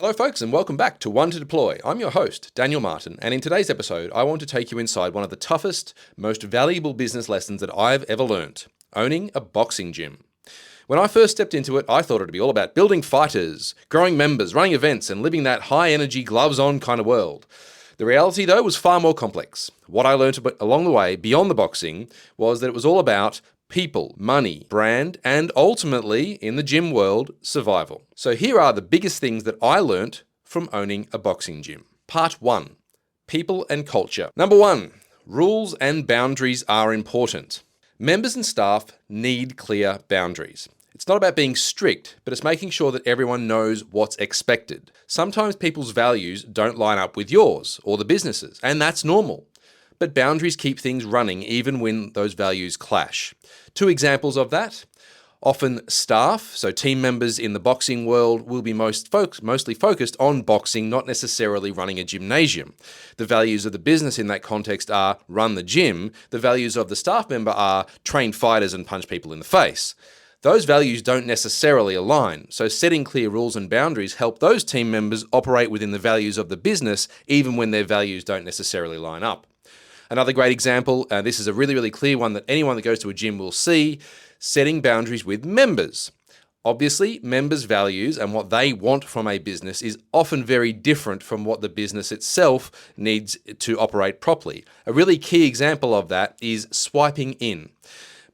Hello, folks, and welcome back to One to Deploy. I'm your host, Daniel Martin, and in today's episode, I want to take you inside one of the toughest, most valuable business lessons that I've ever learnt: owning a boxing gym. When I first stepped into it, I thought it'd be all about building fighters, growing members, running events, and living that high energy, gloves on kind of world. The reality, though, was far more complex. What I learnt along the way, beyond the boxing, was that it was all about people, money, brand, and ultimately, in the gym world, survival. So here are the biggest things that I learnt from owning a boxing gym. Part 1. People and culture. Number 1. Rules and boundaries are important. Members and staff need clear boundaries. It's not about being strict, but it's making sure that everyone knows what's expected. Sometimes people's values don't line up with yours or the business's, and that's normal. But boundaries keep things running even when those values clash. 2 examples of that. Often staff, so team members in the boxing world, will be mostly focused on boxing, not necessarily running a gymnasium. The values of the business in that context are run the gym. The values of the staff member are train fighters and punch people in the face. Those values don't necessarily align, so setting clear rules and boundaries help those team members operate within the values of the business, even when their values don't necessarily line up. Another great example, this is a really clear one that anyone that goes to a gym will see: setting boundaries with members. Obviously, members' values and what they want from a business is often very different from what the business itself needs to operate properly. A really key example of that is swiping in.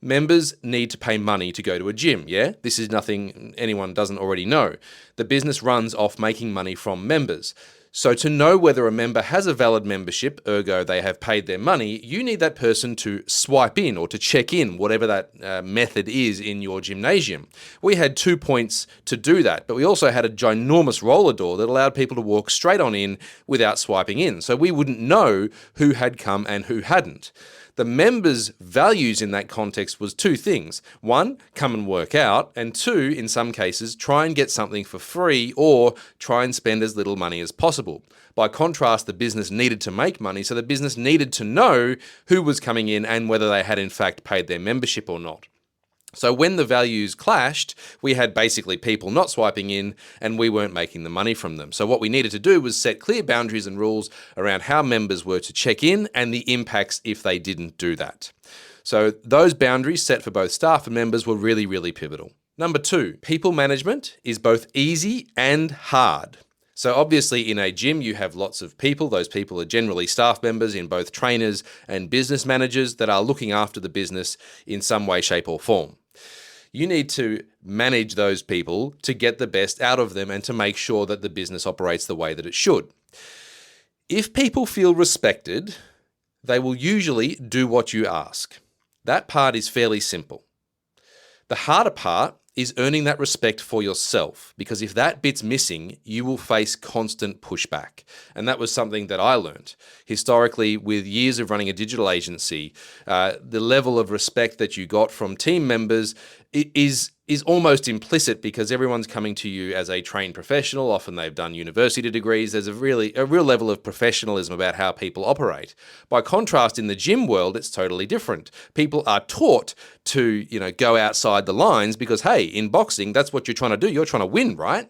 Members need to pay money to go to a gym, yeah? This is nothing anyone doesn't already know. The business runs off making money from members. So to know whether a member has a valid membership, ergo they have paid their money, you need that person to swipe in or to check in, whatever that method is in your gymnasium. We had 2 points to do that, but we also had a ginormous roller door that allowed people to walk straight on in without swiping in. So we wouldn't know who had come and who hadn't. The members' values in that context was 2 things. 1, come and work out, and 2, in some cases, try and get something for free or try and spend as little money as possible. By contrast, the business needed to make money, so the business needed to know who was coming in and whether they had in fact paid their membership or not. So when the values clashed, we had basically people not swiping in and we weren't making the money from them. So what we needed to do was set clear boundaries and rules around how members were to check in and the impacts if they didn't do that. So those boundaries set for both staff and members were really pivotal. Number 2, people management is both easy and hard. So obviously in a gym, you have lots of people. Those people are generally staff members in both trainers and business managers that are looking after the business in some way, shape or form. You need to manage those people to get the best out of them and to make sure that the business operates the way that it should. If people feel respected, they will usually do what you ask. That part is fairly simple. The harder part is earning that respect for yourself, because if that bit's missing, you will face constant pushback. And that was something that I learned. Historically, with years of running a digital agency, the level of respect that you got from team members is almost implicit because everyone's coming to you as a trained professional. Often they've done university degrees. There's a real level of professionalism about how people operate. By contrast, in the gym world, it's totally different. People are taught to, go outside the lines because, hey, in boxing, that's what you're trying to do. You're trying to win, right?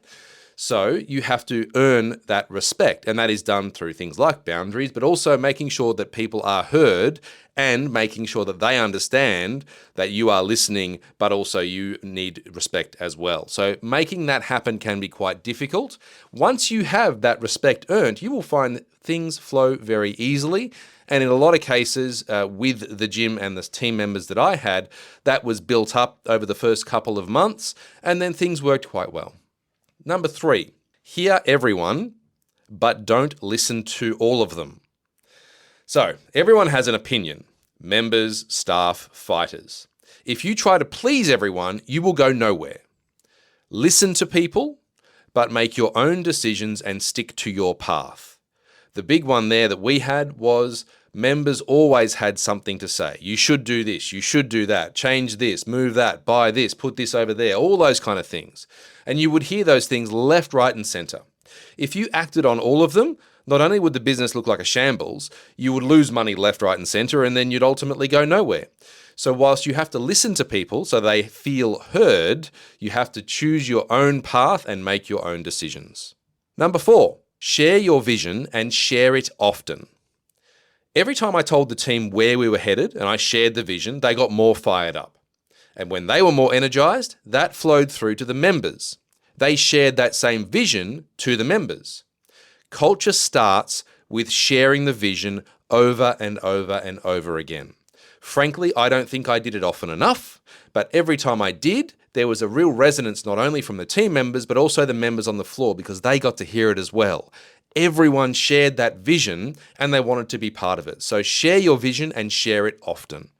So you have to earn that respect, and that is done through things like boundaries, but also making sure that people are heard and making sure that they understand that you are listening, but also you need respect as well. So making that happen can be quite difficult. Once you have that respect earned, you will find that things flow very easily. And in a lot of cases, with the gym and the team members that I had, that was built up over the first couple of months, and then things worked quite well. Number 3, hear everyone, but don't listen to all of them. So everyone has an opinion: members, staff, fighters. If you try to please everyone, you will go nowhere. Listen to people, but make your own decisions and stick to your path. The big one there that we had was members always had something to say. You should do this, you should do that, change this, move that, buy this, put this over there, all those kind of things. And you would hear those things left, right, and center. If you acted on all of them, not only would the business look like a shambles, you would lose money left, right, and center, and then you'd ultimately go nowhere. So whilst you have to listen to people so they feel heard, you have to choose your own path and make your own decisions. Number 4, share your vision and share it often. Every time I told the team where we were headed and I shared the vision, they got more fired up. And when they were more energized, that flowed through to the members. They shared that same vision to the members. Culture starts with sharing the vision over and over and over again. Frankly, I don't think I did it often enough, but every time I did, there was a real resonance not only from the team members, but also the members on the floor because they got to hear it as well. Everyone shared that vision and they wanted to be part of it. So share your vision and share it often.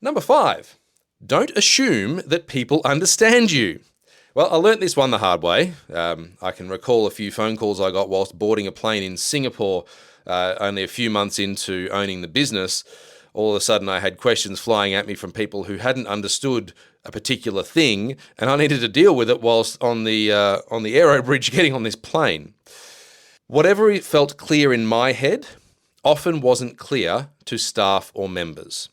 Number 5, don't assume that people understand you. Well, I learnt this one the hard way. I can recall a few phone calls I got whilst boarding a plane in Singapore, only a few months into owning the business. All of a sudden I had questions flying at me from people who hadn't understood a particular thing, and I needed to deal with it whilst on the aero bridge getting on this plane. Whatever felt clear in my head often wasn't clear to staff or members.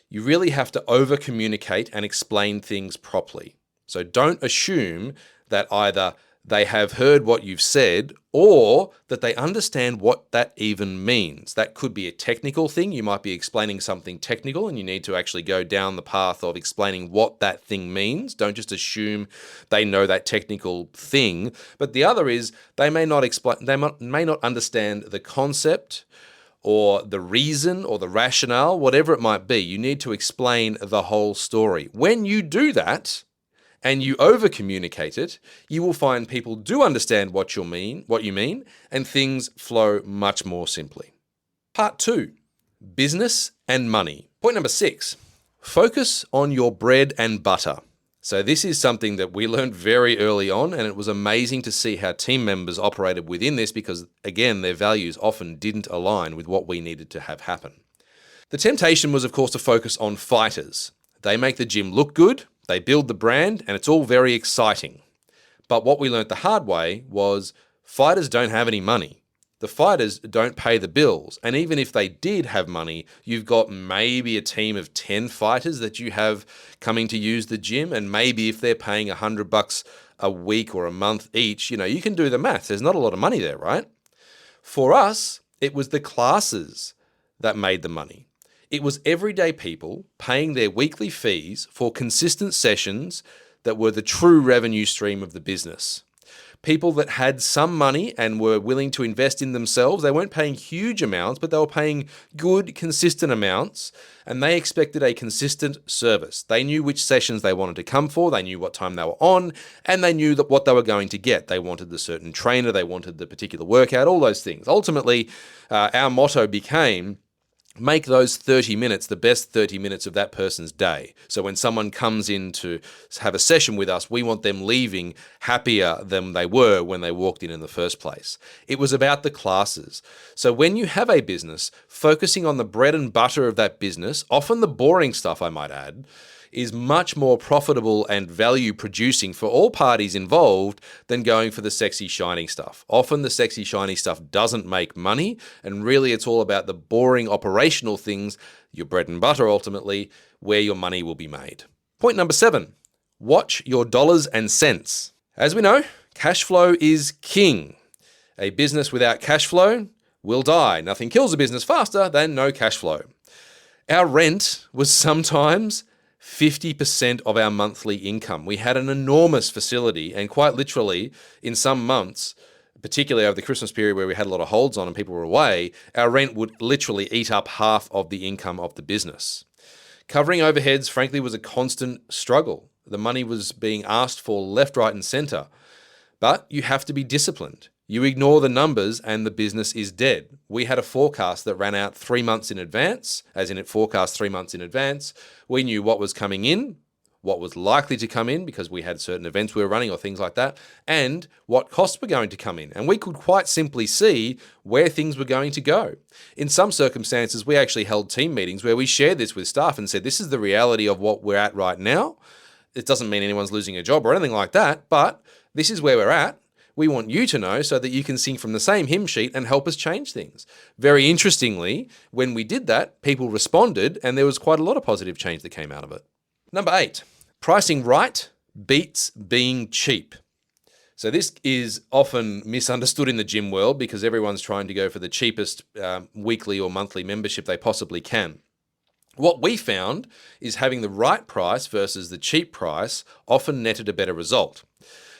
You really have to over-communicate and explain things properly. So don't assume that either they have heard what you've said or that they understand what that even means. That could be a technical thing. You might be explaining something technical and you need to actually go down the path of explaining what that thing means. Don't just assume they know that technical thing. But the other is they may not understand the concept or the reason or the rationale, whatever it might be. You need to explain the whole story. When you do that, and you over-communicate it, you will find people do understand what you mean, and things flow much more simply. Part 2, business and money. Point number 6, focus on your bread and butter. So this is something that we learned very early on, and it was amazing to see how team members operated within this because, again, their values often didn't align with what we needed to have happen. The temptation was, of course, to focus on fighters. They make the gym look good, they build the brand, and it's all very exciting. But what we learned the hard way was fighters don't have any money. The fighters don't pay the bills. And even if they did have money, you've got maybe a team of 10 fighters that you have coming to use the gym. And maybe if they're paying $100 a week or a month each, you can do the math. There's not a lot of money there, right? For us, it was the classes that made the money. It was everyday people paying their weekly fees for consistent sessions that were the true revenue stream of the business. People that had some money and were willing to invest in themselves, they weren't paying huge amounts, but they were paying good, consistent amounts, and they expected a consistent service. They knew which sessions they wanted to come for, they knew what time they were on, and they knew that what they were going to get. They wanted the certain trainer, they wanted the particular workout, all those things. Ultimately, our motto became, make those 30 minutes the best 30 minutes of that person's day. So when someone comes in to have a session with us, we want them leaving happier than they were when they walked in the first place. It was about the classes. So when you have a business, focusing on the bread and butter of that business, often the boring stuff, I might add, is much more profitable and value producing for all parties involved than going for the sexy, shiny stuff. Often the sexy, shiny stuff doesn't make money, and really it's all about the boring operational things, your bread and butter ultimately, where your money will be made. Point number 7, watch your dollars and cents. As we know, cash flow is king. A business without cash flow will die. Nothing kills a business faster than no cash flow. Our rent was sometimes 50% of our monthly income. We had an enormous facility, and quite literally in some months, particularly over the Christmas period where we had a lot of holds on and people were away, our rent would literally eat up half of the income of the business. Covering overheads, frankly, was a constant struggle. The money was being asked for left, right, and center. But you have to be disciplined. You ignore the numbers and the business is dead. We had a forecast that ran out 3 months in advance, as in it forecast 3 months in advance. We knew what was coming in, what was likely to come in because we had certain events we were running or things like that, and what costs were going to come in. And we could quite simply see where things were going to go. In some circumstances, we actually held team meetings where we shared this with staff and said, this is the reality of what we're at right now. It doesn't mean anyone's losing a job or anything like that, but this is where we're at. We want you to know so that you can sing from the same hymn sheet and help us change things. Very interestingly, when we did that, people responded and there was quite a lot of positive change that came out of it. Number 8, pricing right beats being cheap. So this is often misunderstood in the gym world because everyone's trying to go for the cheapest weekly or monthly membership they possibly can. What we found is having the right price versus the cheap price often netted a better result.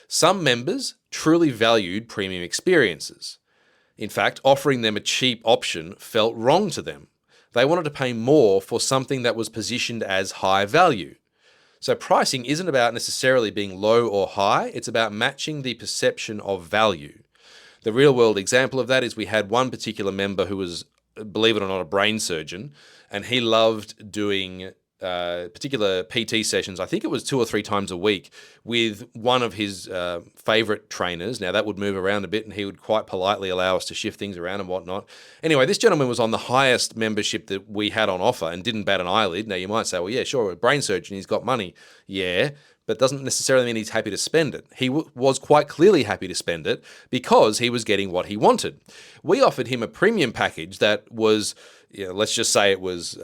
Some members truly valued premium experiences. In fact, offering them a cheap option felt wrong to them. They wanted to pay more for something that was positioned as high value. So pricing isn't about necessarily being low or high, it's about matching the perception of value. The real world example of that is we had one particular member who was, believe it or not, a brain surgeon, and he loved doing particular PT sessions. I think it was 2 or 3 times a week with one of his favorite trainers. Now that would move around a bit and he would quite politely allow us to shift things around and whatnot. Anyway, this gentleman was on the highest membership that we had on offer and didn't bat an eyelid. Now you might say, well, yeah, sure, a brain surgeon, he's got money. Yeah, but doesn't necessarily mean he's happy to spend it. He was quite clearly happy to spend it because he was getting what he wanted. We offered him a premium package that was, let's just say it was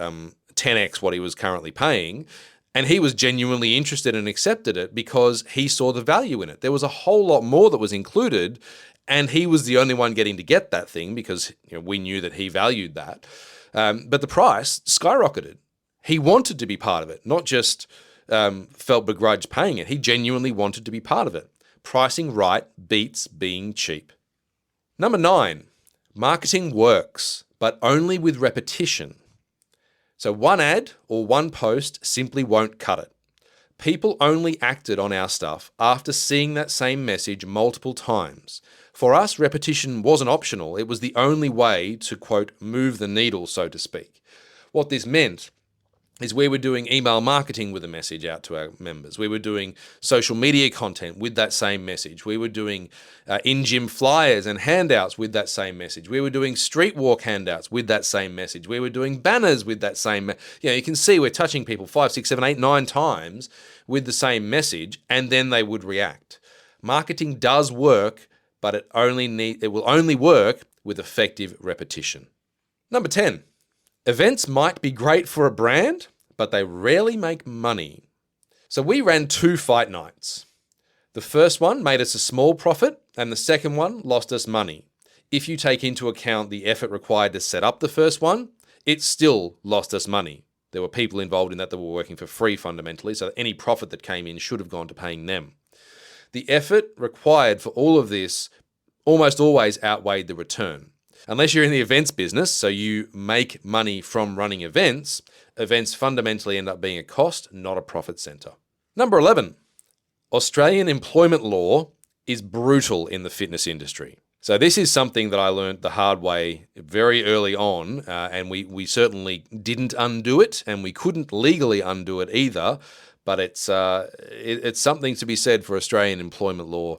10x what he was currently paying, and he was genuinely interested and accepted it because he saw the value in it. There was a whole lot more that was included, and he was the only one getting to get that thing because we knew that he valued that. But the price skyrocketed. He wanted to be part of it, not just felt begrudged paying it. He genuinely wanted to be part of it. Pricing right beats being cheap. Number 9, marketing works, but only with repetition. So one ad or one post simply won't cut it. People only acted on our stuff after seeing that same message multiple times. For us, repetition wasn't optional. It was the only way to, quote, move the needle, so to speak. What this meant is we were doing email marketing with a message out to our members. We were doing social media content with that same message. We were doing in-gym flyers and handouts with that same message. We were doing street walk handouts with that same message. We were doing banners with that same, you can see we're touching people 5, 6, 7, 8, 9 times with the same message, and then they would react. Marketing does work, but it will only work with effective repetition. Number 10. Events might be great for a brand, but they rarely make money. So we ran 2 fight nights. The first one made us a small profit, and the second one lost us money. If you take into account the effort required to set up the first one, it still lost us money. There were people involved in that were working for free fundamentally, so any profit that came in should have gone to paying them. The effort required for all of this almost always outweighed the return. Unless you're in the events business, so you make money from running events, events fundamentally end up being a cost, not a profit center. Number 11, Australian employment law is brutal in the fitness industry. So this is something that I learned the hard way very early on, and we certainly didn't undo it, and we couldn't legally undo it either, but it's something to be said for Australian employment law.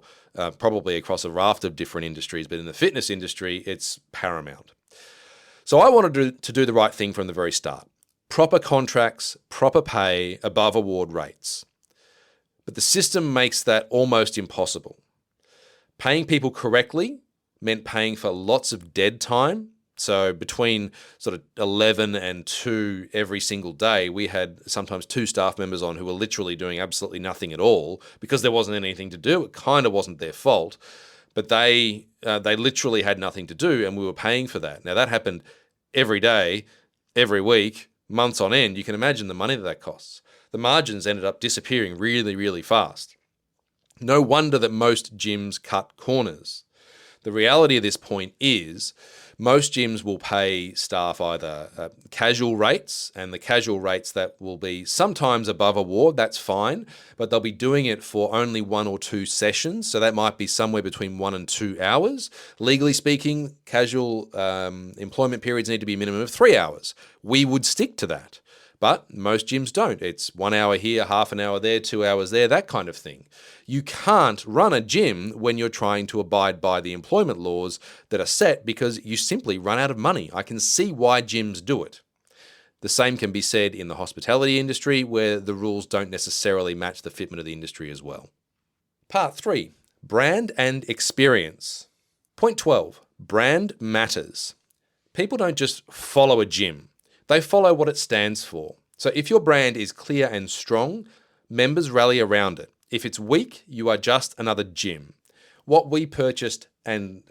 Probably across a raft of different industries, but in the fitness industry, it's paramount. So I wanted to do the right thing from the very start. Proper contracts, proper pay, above award rates. But the system makes that almost impossible. Paying people correctly meant paying for lots of dead time. So between sort of 11 and 2 every single day, we had sometimes 2 staff members on who were literally doing absolutely nothing at all because there wasn't anything to do. It kind of wasn't their fault, but they literally had nothing to do, and we were paying for that. Now that happened every day, every week, months on end. You can imagine the money that costs. The margins ended up disappearing really, really fast. No wonder that most gyms cut corners. The reality of this point is most gyms will pay staff either casual rates, and the casual rates that will be sometimes above award, that's fine, but they'll be doing it for only 1 or 2 sessions, so that might be somewhere between 1 and 2 hours. Legally speaking, casual employment periods need to be a minimum of 3 hours. We would stick to that, but most gyms don't. It's 1 hour here, half an hour there, 2 hours there, that kind of thing. You can't run a gym when you're trying to abide by the employment laws that are set because you simply run out of money. I can see why gyms do it. The same can be said in the hospitality industry, where the rules don't necessarily match the fitment of the industry as well. Part 3, brand and experience. Point 12, brand matters. People don't just follow a gym. They follow what it stands for. So if your brand is clear and strong, members rally around it. If it's weak, you are just another gym. what we purchased and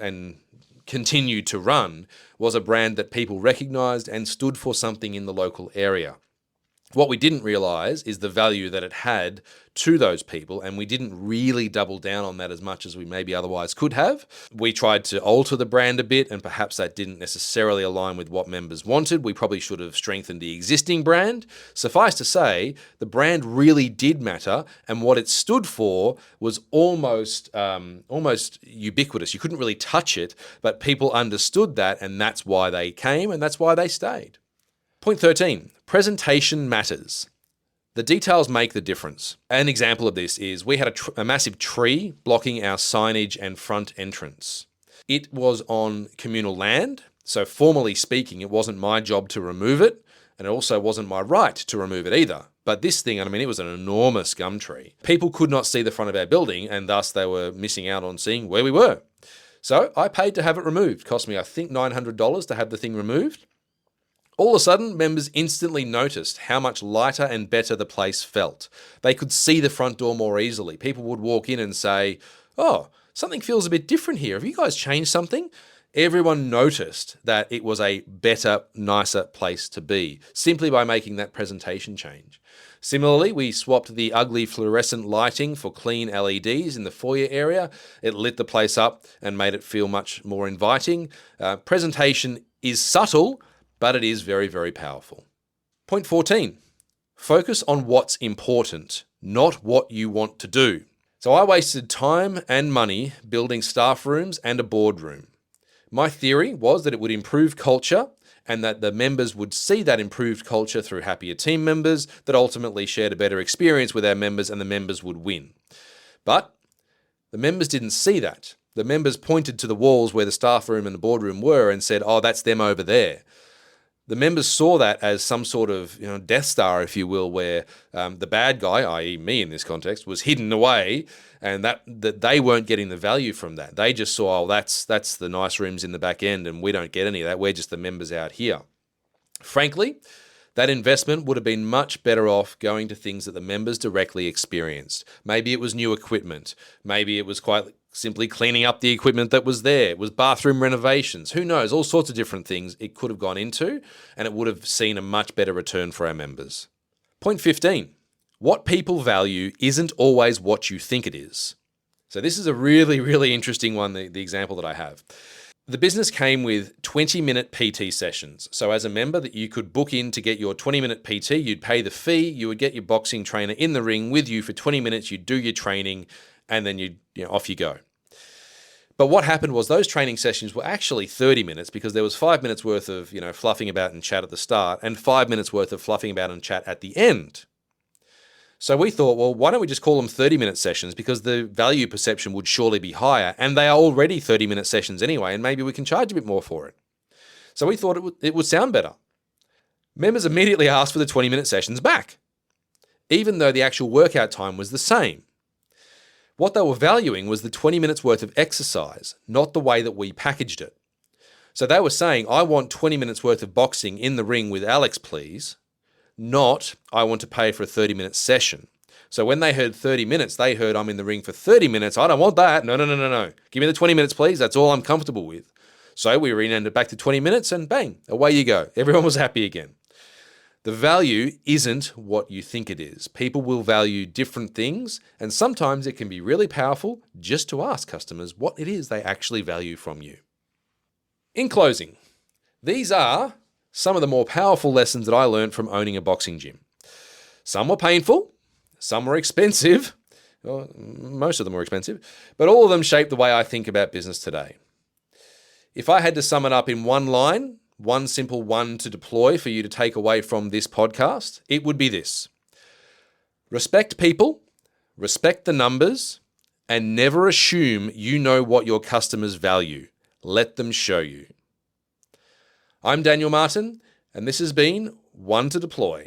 continued to run was a brand that people recognized and stood for something in the local area. What we didn't realize is the value that it had to those people, and we didn't really double down on that as much as we maybe otherwise could have. We tried to alter the brand a bit, and perhaps that didn't necessarily align with what members wanted. We probably should have strengthened the existing brand. Suffice to say, the brand really did matter, and what it stood for was almost ubiquitous. You couldn't really touch it, but people understood that, and that's why they came, and that's why they stayed. Point 13, presentation matters. The details make the difference. An example of this is we had a massive tree blocking our signage and front entrance. It was on communal land, so formally speaking, it wasn't my job to remove it, and it also wasn't my right to remove it either. But this thing, I mean, it was an enormous gum tree. People could not see the front of our building, and thus they were missing out on seeing where we were. So I paid to have it removed. It cost me, I think, $900 to have the thing removed. All of a sudden, members instantly noticed how much lighter and better the place felt. They could see the front door more easily. People would walk in and say, "Oh, something feels a bit different here. Have you guys changed something?" Everyone noticed that it was a better, nicer place to be, simply by making that presentation change. Similarly, we swapped the ugly fluorescent lighting for clean LEDs in the foyer area. It lit the place up and made it feel much more inviting. Presentation is subtle, but it is very, very powerful. Point 14, focus on what's important, not what you want to do. So I wasted time and money building staff rooms and a boardroom. My theory was that it would improve culture and that the members would see that improved culture through happier team members that ultimately shared a better experience with our members, and the members would win. But the members didn't see that. The members pointed to the walls where the staff room and the boardroom were and said, "Oh, that's them over there." The members saw that as some sort of Death Star, if you will, where the bad guy, i.e. me in this context, was hidden away, and that they weren't getting the value from that. They just saw, "Oh, that's the nice rooms in the back end, and we don't get any of that. We're just the members out here." Frankly, that investment would have been much better off going to things that the members directly experienced. Maybe it was new equipment. Maybe it was quite simply cleaning up the equipment that was there. It was bathroom renovations. Who knows? All sorts of different things it could have gone into, and it would have seen a much better return for our members. Point 15, what people value isn't always what you think it is. So this is a really, really interesting one, the example that I have. The business came with 20-minute PT sessions. So as a member that you could book in to get your 20-minute PT, you'd pay the fee, you would get your boxing trainer in the ring with you for 20 minutes, you'd do your training, and then off you go. But what happened was those training sessions were actually 30 minutes because there was 5 minutes worth of fluffing about and chat at the start and 5 minutes worth of fluffing about and chat at the end. So we thought, well, why don't we just call them 30-minute sessions, because the value perception would surely be higher, and they are already 30-minute sessions anyway, and maybe we can charge a bit more for it. So we thought it would sound better. Members immediately asked for the 20-minute sessions back, even though the actual workout time was the same. What they were valuing was the 20 minutes worth of exercise, not the way that we packaged it. So they were saying, "I want 20 minutes worth of boxing in the ring with Alex, please," not "I want to pay for a 30-minute session." So when they heard 30 minutes, they heard, "I'm in the ring for 30 minutes. I don't want that. No. Give me the 20 minutes, please. That's all I'm comfortable with." So we renamed it back to 20 minutes and bang, away you go. Everyone was happy again. The value isn't what you think it is. People will value different things, and sometimes it can be really powerful just to ask customers what it is they actually value from you. In closing, these are some of the more powerful lessons that I learned from owning a boxing gym. Some were painful, some were expensive, well, most of them were expensive, but all of them shaped the way I think about business today. If I had to sum it up in one line, one simple one to deploy for you to take away from this podcast, it would be this: respect people, respect the numbers, and never assume you know what your customers value. Let them show you. I'm Daniel Martin, and this has been One to Deploy.